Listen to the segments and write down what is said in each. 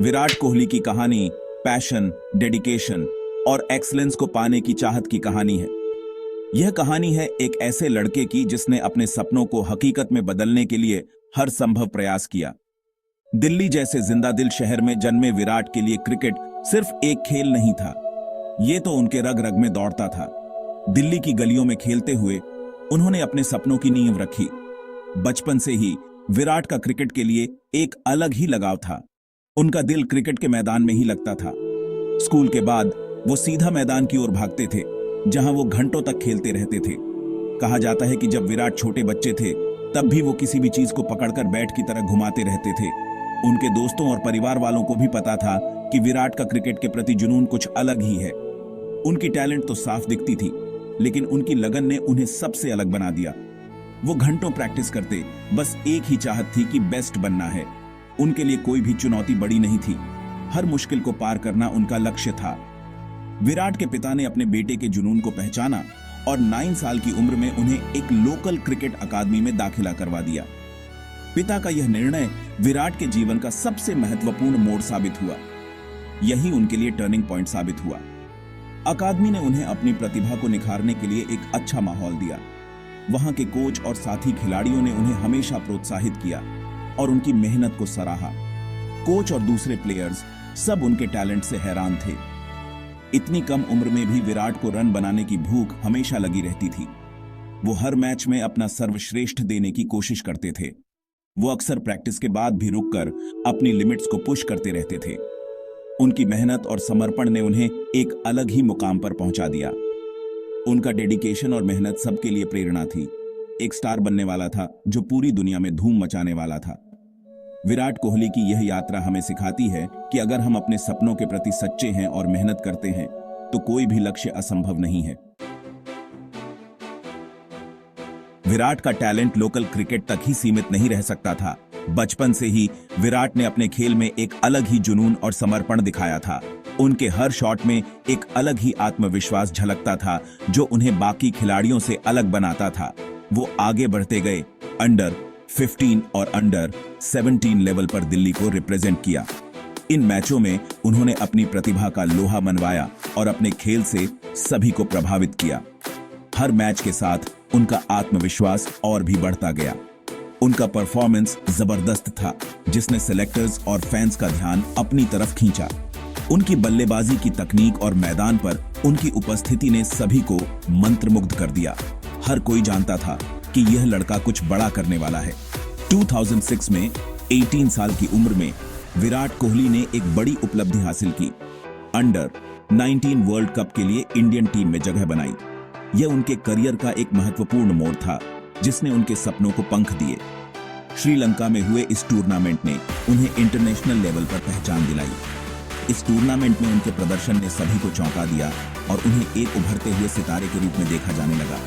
विराट कोहली की कहानी passion, dedication और एक्सीलेंस को पाने की चाहत की कहानी है। यह कहानी है एक ऐसे लड़के की जिसने अपने सपनों को हकीकत में बदलने के लिए हर संभव प्रयास किया। दिल्ली जैसे जिंदादिल शहर में जन्मे विराट के लिए क्रिकेट सिर्फ एक खेल नहीं था, ये तो उनके रग रग में दौड़ता था। दिल्ली की गलियों में खेलते हुए उन्होंने अपने सपनों की नींव रखी। बचपन से ही विराट का क्रिकेट के लिए एक अलग ही लगाव था। उनका दिल क्रिकेट के मैदान में ही लगता था। स्कूल के बाद वो सीधा मैदान की ओर भागते थे, जहां वो घंटों तक खेलते रहते थे। कहा जाता है कि जब विराट छोटे बच्चे थे तब भी वो किसी भी चीज को पकड़कर बैट की तरह घुमाते रहते थे। उनके दोस्तों और परिवार वालों को भी पता था कि विराट का क्रिकेट के प्रति जुनून कुछ अलग ही है। उनकी टैलेंट तो साफ दिखती थी, लेकिन उनकी लगन ने उन्हें सबसे अलग बना दिया। वो घंटों प्रैक्टिस करते, बस एक ही चाहत थी कि बेस्ट बनना है। उनके लिए कोई भी चुनौती बड़ी नहीं थी, हर मुश्किल को पार करना उनका लक्ष्य था। विराट के पिता ने अपने बेटे के जुनून को पहचाना और 9 साल की उम्र में उन्हें एक लोकल क्रिकेट अकादमी में दाखिला करवा दिया। पिता का यह निर्णय विराट के जीवन का सबसे महत्वपूर्ण मोड़ साबित हुआ। यही उनके लिए टर्निंग पॉइंट साबित हुआ। अकादमी ने उन्हें अपनी प्रतिभा को निखारने के लिए एक अच्छा माहौल दिया। वहां के कोच और साथी खिलाड़ियों ने उन्हें हमेशा प्रोत्साहित किया और उनकी मेहनत को सराहा। कोच और दूसरे प्लेयर्स सब उनके टैलेंट से हैरान थे। इतनी कम उम्र में भी विराट को रन बनाने की भूख हमेशा लगी रहती थी। वो हर मैच में अपना सर्वश्रेष्ठ देने की कोशिश करते थे। वो अक्सर प्रैक्टिस के बाद भी रुककर अपनी लिमिट्स को पुश करते रहते थे। उनकी मेहनत और समर्पण ने उन्हें एक अलग ही मुकाम पर पहुंचा दिया। उनका डेडिकेशन और मेहनत सबके लिए प्रेरणा थी। एक स्टार बनने वाला था जो पूरी दुनिया में धूम मचाने वाला था। विराट कोहली की यह यात्रा हमें सिखाती है कि अगर हम अपने सपनों के प्रति सच्चे हैं और मेहनत करते हैं तो कोई भी लक्ष्य असंभव नहीं है। विराट का टैलेंट लोकल क्रिकेट तक ही सीमित नहीं रह सकता था। बचपन से ही विराट ने अपने खेल में एक अलग ही जुनून और समर्पण दिखाया था। उनके हर शॉट में एक अलग ही आत्मविश्वास झलकता था जो उन्हें बाकी खिलाड़ियों से अलग बनाता था। वो आगे बढ़ते गए, अंडर 15 और अंडर 17 लेवल पर दिल्ली को रिप्रेजेंट किया। इन मैचों में उन्होंने अपनी प्रतिभा का लोहा मनवाया और अपने खेल से सभी को प्रभावित किया। हर मैच के साथ उनका आत्मविश्वास और भी बढ़ता गया। उनका परफॉर्मेंस जबरदस्त था, जिसने सेलेक्टर्स और फैंस का ध्यान अपनी तरफ खींचा। उनकी बल्लेबाजी की तकनीक और मैदान पर उनकी उपस्थिति ने सभी को मंत्रमुग्ध कर दिया। हर कोई जानता था कि यह लड़का कुछ बड़ा करने वाला है। 2006 में 18 साल की उम्र में विराट कोहली ने एक बड़ी उपलब्धि हासिल की। अंडर 19 वर्ल्ड कप के लिए इंडियन टीम में जगह बनाई। यह उनके करियर का एक महत्वपूर्ण मोड़ था, जिसने उनके सपनों को पंख दिए। श्रीलंका में हुए इस टूर्नामेंट ने उन्हें इंटरनेशनल लेवल पर पहचान दिलाई। इस टूर्नामेंट में उनके प्रदर्शन ने सभी को चौंका दिया और उन्हें एक उभरते हुए सितारे के रूप में देखा जाने लगा।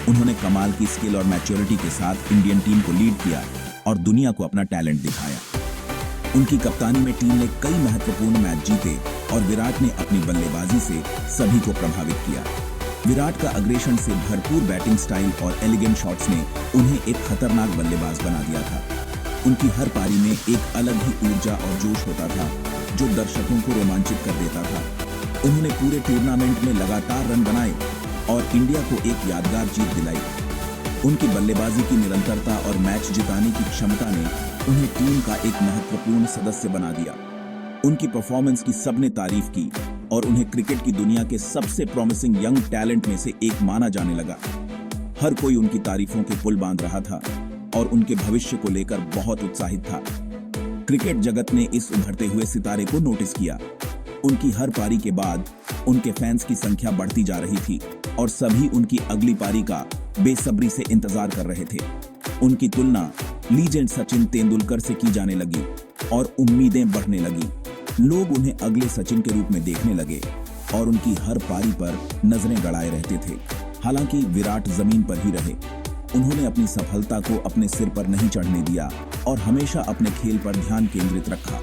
उन्होंने कमाल की स्किल और मैच्योरिटी के साथ इंडियन टीम को लीड किया और दुनिया को अपना टैलेंट दिखाया। उनकी कप्तानी में टीम ने कई महत्वपूर्ण मैच जीते और विराट ने अपनी बल्लेबाजी से सभी को प्रभावित किया। विराट का अग्रेशन से भरपूर बैटिंग स्टाइल और एलिगेंट शॉट्स ने उन्हें एक खतरनाक बल्लेबाज बना दिया था। उनकी हर पारी में एक अलग ही ऊर्जा और जोश होता था जो दर्शकों को रोमांचित कर देता था। उन्होंने पूरे टूर्नामेंट में लगातार रन बनाए और इंडिया को एक यादगार जीत दिलाई। उनकी बल्लेबाजी की निरंतरता और मैच जिताने की क्षमता ने उन्हें टीम का एक महत्वपूर्ण सदस्य बना दिया। उनकी परफॉर्मेंस की सबने तारीफ की और उन्हें क्रिकेट की दुनिया के सबसे प्रॉमिसिंग यंग टैलेंट में से एक माना जाने लगा। हर कोई उनकी तारीफों के पुल बांध रहा था और उनके भविष्य को लेकर बहुत उत्साहित था। क्रिकेट जगत ने इस उभरते हुए सितारे को नोटिस किया। उनकी हर पारी के बाद उनके फैंस की संख्या बढ़ती जा रही थी और सभी उनकी अगली पारी का बेसब्री से इंतजार कर रहे थे। उनकी तुलना लीजेंड सचिन तेंदुलकर से की जाने लगी और उम्मीदें बढ़ने लगी। लोग उन्हें अगले सचिन के रूप में देखने लगे और उनकी हर पारी पर नजरें गड़ाए रहते थे। हालांकि विराट जमीन पर ही रहे। उन्होंने अपनी सफलता को अपने सिर पर नहीं चढ़ने दिया और हमेशा अपने खेल पर ध्यान केंद्रित रखा।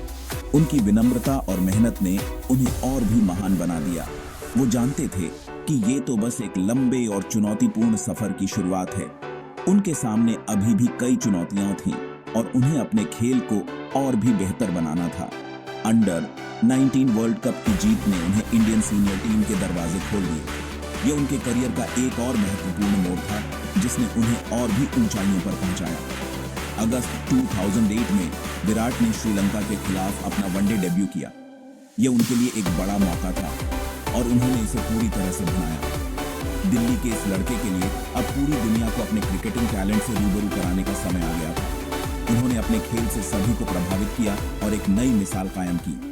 उनकी विनम्रता और मेहनत ने उन्हें और भी महान बना दिया। वो जानते थे कि ये तो बस एक लंबे और चुनौतीपूर्ण सफर की शुरुआत है। उनके सामने अभी भी कई चुनौतियां थीं और उन्हें अपने खेल को और भी बेहतर बनाना था। अंडर 19 वर्ल्ड कप की जीत ने उन्हें इंडियन सीनियर टीम के दरवाजे खोल दिए। ये उनके करियर का एक और महत्वपूर्ण मोड़ था जिसने उन्हें और भी ऊंचाइयों पर पहुंचाया। अगस्त 2008 में विराट ने श्रीलंका के खिलाफ अपना वनडे डेब्यू किया। ये उनके लिए एक बड़ा मौका था और उन्होंने इसे पूरी तरह से बनाया। दिल्ली के इस लड़के के लिए अब पूरी दुनिया को अपने क्रिकेटिंग टैलेंट से रूबरू कराने का समय आ गया था। उन्होंने अपने खेल से सभी को प्रभावित किया और एक नई मिसाल कायम की।